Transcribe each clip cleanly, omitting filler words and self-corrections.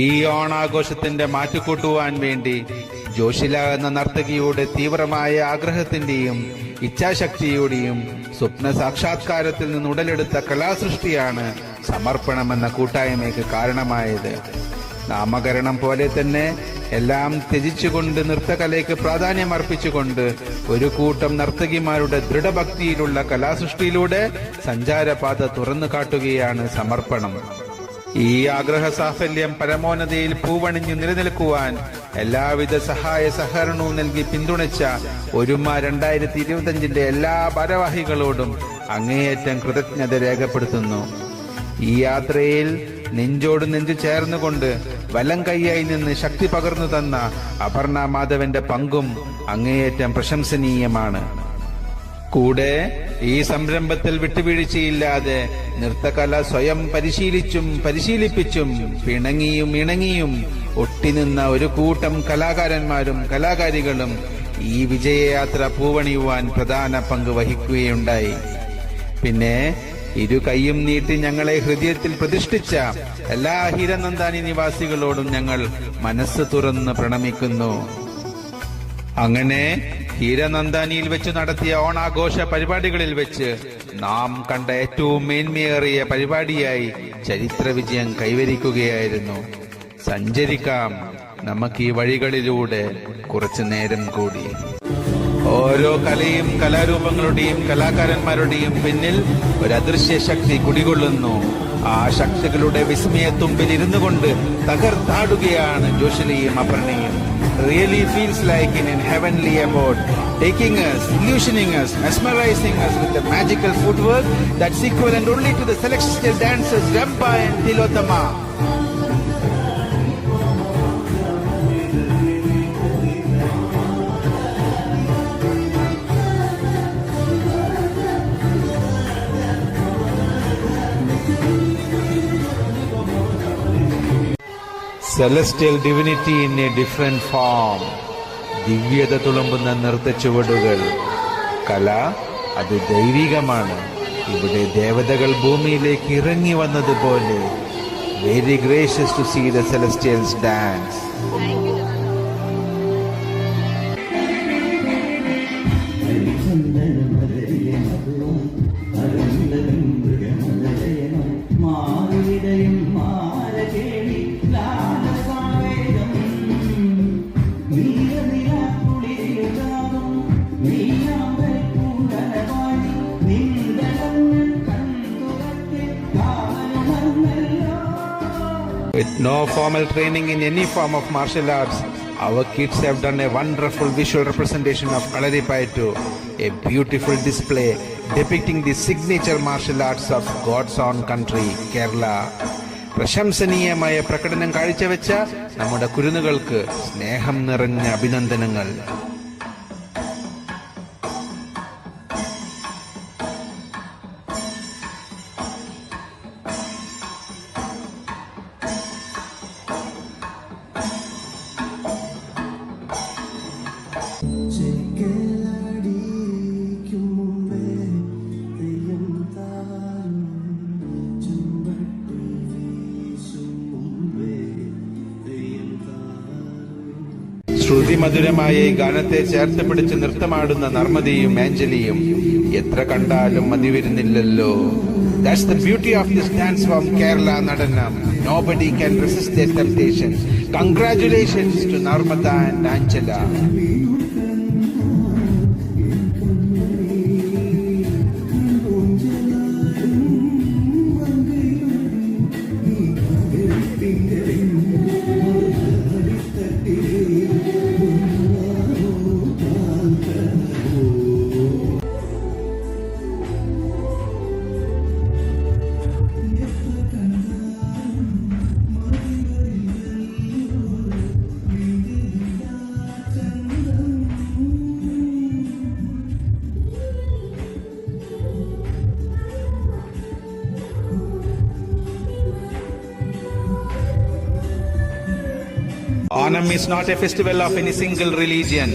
ഈ ഓണാഘോഷത്തിന്റെ മാറ്റുകൂട്ടുവാൻ വേണ്ടി ജോഷില എന്ന നർത്തകിയുടെ തീവ്രമായ ആഗ്രഹത്തിന്റെയും ഇച്ഛാശക്തിയുടെയും സ്വപ്ന സാക്ഷാത്കാരത്തിൽ നിന്ന് ഉടലെടുത്ത കലാസൃഷ്ടിയാണ് സമർപ്പണമെന്ന കൂട്ടായ്മയ്ക്ക് കാരണമായത്. നാമകരണം പോലെ തന്നെ എല്ലാം ത്യജിച്ചുകൊണ്ട് നൃത്തകലയ്ക്ക് പ്രാധാന്യം അർപ്പിച്ചുകൊണ്ട് ഒരു കൂട്ടം നർത്തകിമാരുടെ ദൃഢഭക്തിയിലുള്ള കലാസൃഷ്ടിയിലൂടെ സഞ്ചാരപാത തുറന്നു കാട്ടുകയാണ് സമർപ്പണം. ഈ ആഗ്രഹ സാഫല്യം പരമോന്നതയിൽ പൂവണിഞ്ഞു നിലനിൽക്കുവാൻ എല്ലാവിധ സഹായ സഹകരണവും നൽകി പിന്തുണച്ച ഒരുമ 2025 എല്ലാ ഭാരവാഹികളോടും അങ്ങേയറ്റം കൃതജ്ഞത രേഖപ്പെടുത്തുന്നു. ഈ യാത്രയിൽ നെഞ്ചോട് നെഞ്ചു ചേർന്നുകൊണ്ട് വലം കൈയായി നിന്ന് ശക്തി പകർന്നു തന്ന അപർണ മാധവന്റെ പങ്കും അങ്ങേയറ്റം പ്രശംസനീയമാണ്. കൂടെ ഈ സംരംഭത്തിൽ വിട്ടുവീഴ്ചയില്ലാതെ നൃത്തകല സ്വയം പരിശീലിപ്പിച്ചും പിണങ്ങിയും ഇണങ്ങിയും ഒട്ടിനിന്ന ഒരു കൂട്ടം കലാകാരന്മാരും കലാകാരികളും ഈ വിജയയാത്ര പൂവണിയുവാൻ പ്രധാന പങ്ക് വഹിക്കുകയുണ്ടായി. പിന്നെ ഇരു കൈയും നീട്ടി ഞങ്ങളെ ഹൃദയത്തിൽ പ്രതിഷ്ഠിച്ച എല്ലാ ഹീരനന്ദാനി നിവാസികളോടും ഞങ്ങൾ മനസ്സ് തുറന്ന് പ്രണമിക്കുന്നു. അങ്ങനെ ഹീരനന്ദാനിയിൽ വെച്ച് നടത്തിയ ഓണാഘോഷ പരിപാടികളിൽ വെച്ച് നാം കണ്ട ഏറ്റവും മേന്മയേറിയ പരിപാടിയായി ചരിത്ര വിജയം കൈവരിക്കുകയായിരുന്നു. സഞ്ചരിക്കാം നമുക്ക് ഈ വഴികളിലൂടെ കുറച്ചു നേരം കൂടി. ഓരോ കലയും കലാരൂപങ്ങളുടെയും കലാകാരന്മാരുടെയും പിന്നിൽ ഒരു അദൃശ്യ ശക്തി കുടികൊള്ളുന്നു. ആ ശക്തികളുടെ വിസ്മയത്തുമ്പിൽ ഇരുന്നു കൊണ്ട് തകർത്താടുകയാണ് ജോഷിലയും അപർണയും. Really feels like in a heavenly abode, taking us, illusioning us, mesmerizing us with the magical footwork that's equivalent only to the celestial dancers Rampa and Tilottama. Celestial divinity in a different form. ദിവ്യത തുളുമ്പുന്ന നൃത്തച്ചുവടുകൾ. കല അത് ദൈവികമാണ്. ഇവിടെ ദേവതകൾ ഭൂമിയിലേക്ക് ഇറങ്ങി വന്നതുപോലെ. Very gracious to see the celestials dance. With no formal training in any form of martial arts, our kids have done a wonderful visual representation of Kalaripayattu, a beautiful display depicting the signature martial arts of God's own country, Kerala. പ്രശംസനീയമായ പ്രകടനം കാഴ്ചവെച്ച നമ്മുടെ കുരുന്നുകൾക്ക് സ്നേഹം നിറഞ്ഞ അഭിനന്ദനങ്ങൾ. ശ്രുതിമധുരമായ ഈ ഗാനത്തെ ചേർത്ത് പിടിച്ച് നൃത്തമാടുന്ന നർമ്മദിയും ആഞ്ചലിയും എത്ര കണ്ടാലും മതി വരുന്നില്ലല്ലോ. That's the beauty of this dance from Kerala Nadanam. Nobody can resist their temptation. Congratulations to Narmada and Angela. Onam is not a festival of any single religion.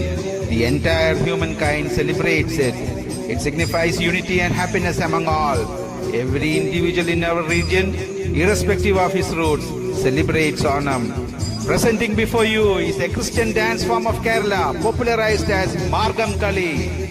The entire humankind celebrates it. It signifies unity and happiness among all. Every individual in our region, irrespective of his roots, celebrates Onam. Presenting before you is a Christian dance form of Kerala, popularized as Margam Kali.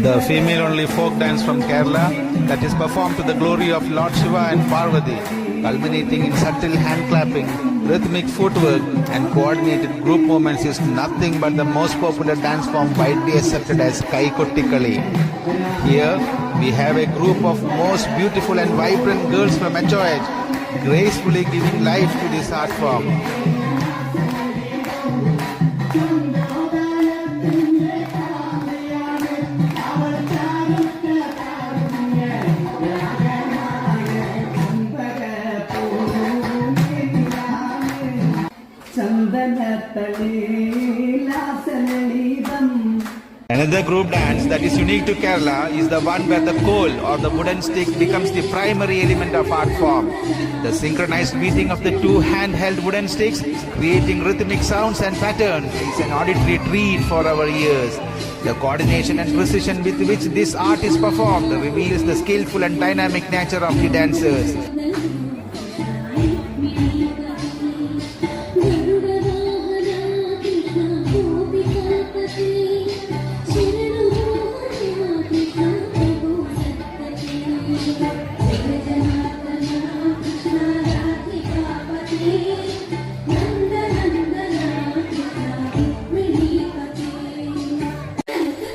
The female-only folk dance from Kerala that is performed to the glory of Lord Shiva and Parvati, culminating in subtle hand clapping, rhythmic footwork and coordinated group movements, is nothing but the most popular dance form widely accepted as Kai Kottikali. Here we have a group of most beautiful and vibrant girls from HOH, gracefully giving life to this art form. Another group dance that is unique to Kerala is the one where the koel or the wooden stick becomes the primary element of art form. The synchronized beating of the two handheld wooden sticks, creating rhythmic sounds and patterns, is an auditory treat for our ears. The coordination and precision with which this art is performed reveals the skillful and dynamic nature of the dancers.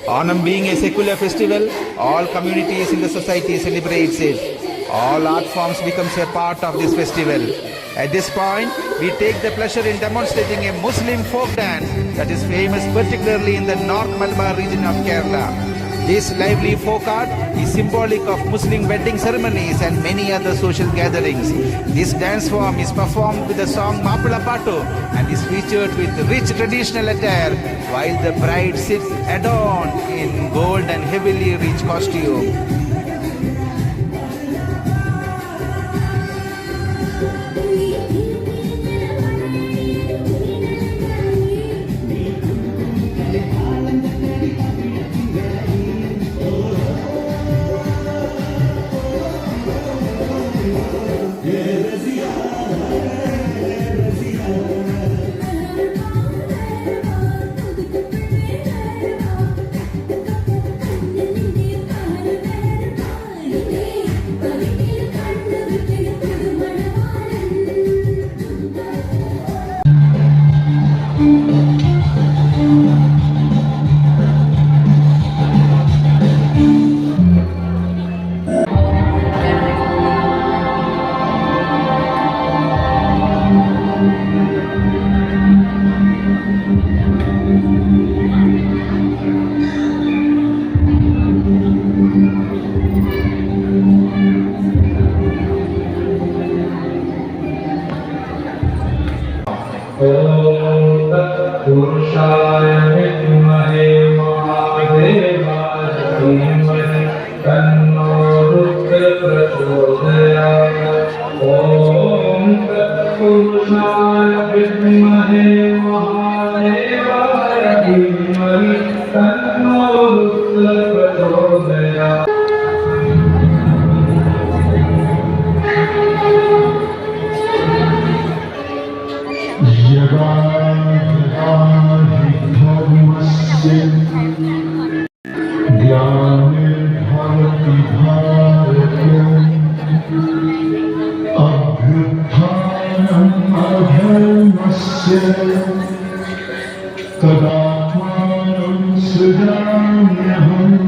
Onam being a secular festival, all communities in the society celebrates it. All art forms becomes a part of this festival. At this point, we take the pleasure in demonstrating a Muslim folk dance that is famous particularly in the North Malabar region of Kerala. This lively folk art is symbolic of Muslim wedding ceremonies and many other social gatherings. This dance form is performed with the song Mapula Pattu and is featured with rich traditional attire while the bride sits adorned in gold and heavily rich costume. पुरुषाय विद्महे महादेवाय धीमहि तन्नो रुद्र प्रचोदयात्। ॐ तत्पुरुषाय विद्महे महादेवाय धीमहि तन्नो रुद्र प्रचोदयात्। ग्लानिर्भवति भारतम् अभ्युत्थानम् अधर्मस्य तदात्मानं सृजाम्यहम्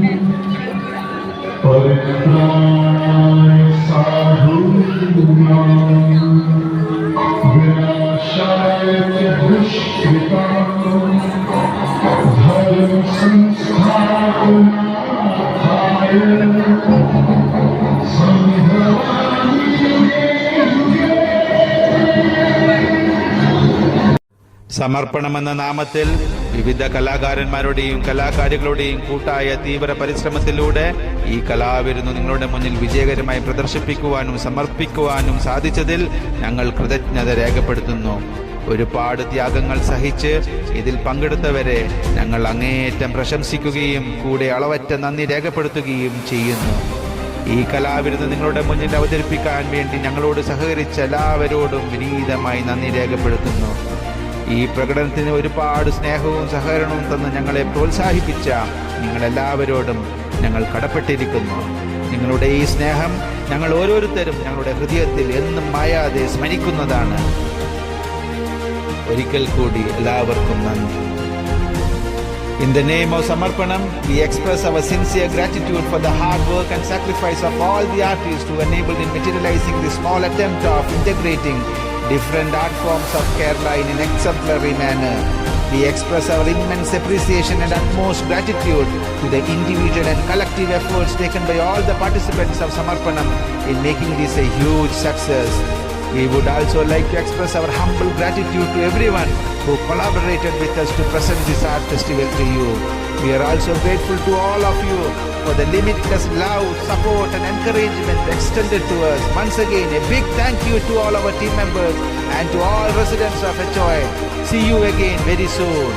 परित्राणाय साधूनां विनाशाय च दुष्कृताम् धर्म संस्थापनार्थाय സമർപ്പണമെന്ന നാമത്തിൽ വിവിധ കലാകാരന്മാരുടെയും കലാകാരികളുടെയും കൂട്ടായ തീവ്ര പരിശ്രമത്തിലൂടെ ഈ കലാവിരുന്ന് നിങ്ങളുടെ മുന്നിൽ വിജയകരമായി പ്രദർശിപ്പിക്കുവാനും സമർപ്പിക്കുവാനും സാധിച്ചതിൽ ഞങ്ങൾ കൃതജ്ഞത രേഖപ്പെടുത്തുന്നു. ഒരുപാട് ത്യാഗങ്ങൾ സഹിച്ച് ഇതിൽ പങ്കെടുത്തവരെ ഞങ്ങൾ അങ്ങേയറ്റം പ്രശംസിക്കുകയും കൂടെ അളവറ്റ നന്ദി രേഖപ്പെടുത്തുകയും ചെയ്യുന്നു. ഈ കലാവിരുന്ന് നിങ്ങളുടെ മുന്നിൽ അവതരിപ്പിക്കാൻ വേണ്ടി ഞങ്ങളോട് സഹകരിച്ച എല്ലാവരോടും വിനീതമായി നന്ദി രേഖപ്പെടുത്തുന്നു. ഈ പ്രകടനത്തിന് ഒരുപാട് സ്നേഹവും സഹകരണവും തന്ന് ഞങ്ങളെ പ്രോത്സാഹിപ്പിച്ച നിങ്ങളെല്ലാവരോടും ഞങ്ങൾ കടപ്പെട്ടിരിക്കുന്നു. നിങ്ങളുടെ ഈ സ്നേഹം ഞങ്ങൾ ഓരോരുത്തരും ഞങ്ങളുടെ ഹൃദയത്തിൽ എന്നും മായാതെ സ്മരിക്കുന്നതാണ്. ഒരിക്കൽ കൂടി എല്ലാവർക്കും നന്ദി. In the name of Samarpanam, we express our sincere gratitude for the hard work and sacrifice of all the artists who enabled in materializing the small attempt of integrating different art forms of Kerala in an exemplary manner. We express our immense appreciation and utmost gratitude to the individual and collective efforts taken by all the participants of Samarpanam in making this a huge success. We would also like to express our humble gratitude to everyone who collaborated with us to present this art festival to you. We are also grateful to all of you for the limitless love, support and encouragement extended to us. Once again, a big thank you to all our team members and to all residents of HOI. See you again very soon.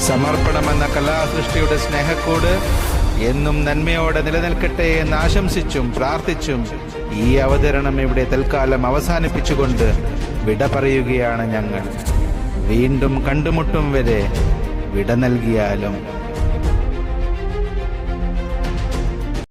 സമർപ്പണമെന്ന കലാസൃഷ്ടിയുടെ Snehakkoodu എന്നും നന്മയോടെ നിലനിൽക്കട്ടെ എന്ന് ആശംസിച്ചും പ്രാർത്ഥിച്ചും ഈ അവതരണം ഇവിടെ തൽക്കാലം അവസാനിപ്പിച്ചുകൊണ്ട് വിട പറയുകയാണ് ഞങ്ങൾ. വീണ്ടും കണ്ടുമുട്ടും വരെ വിട നൽകിയാലും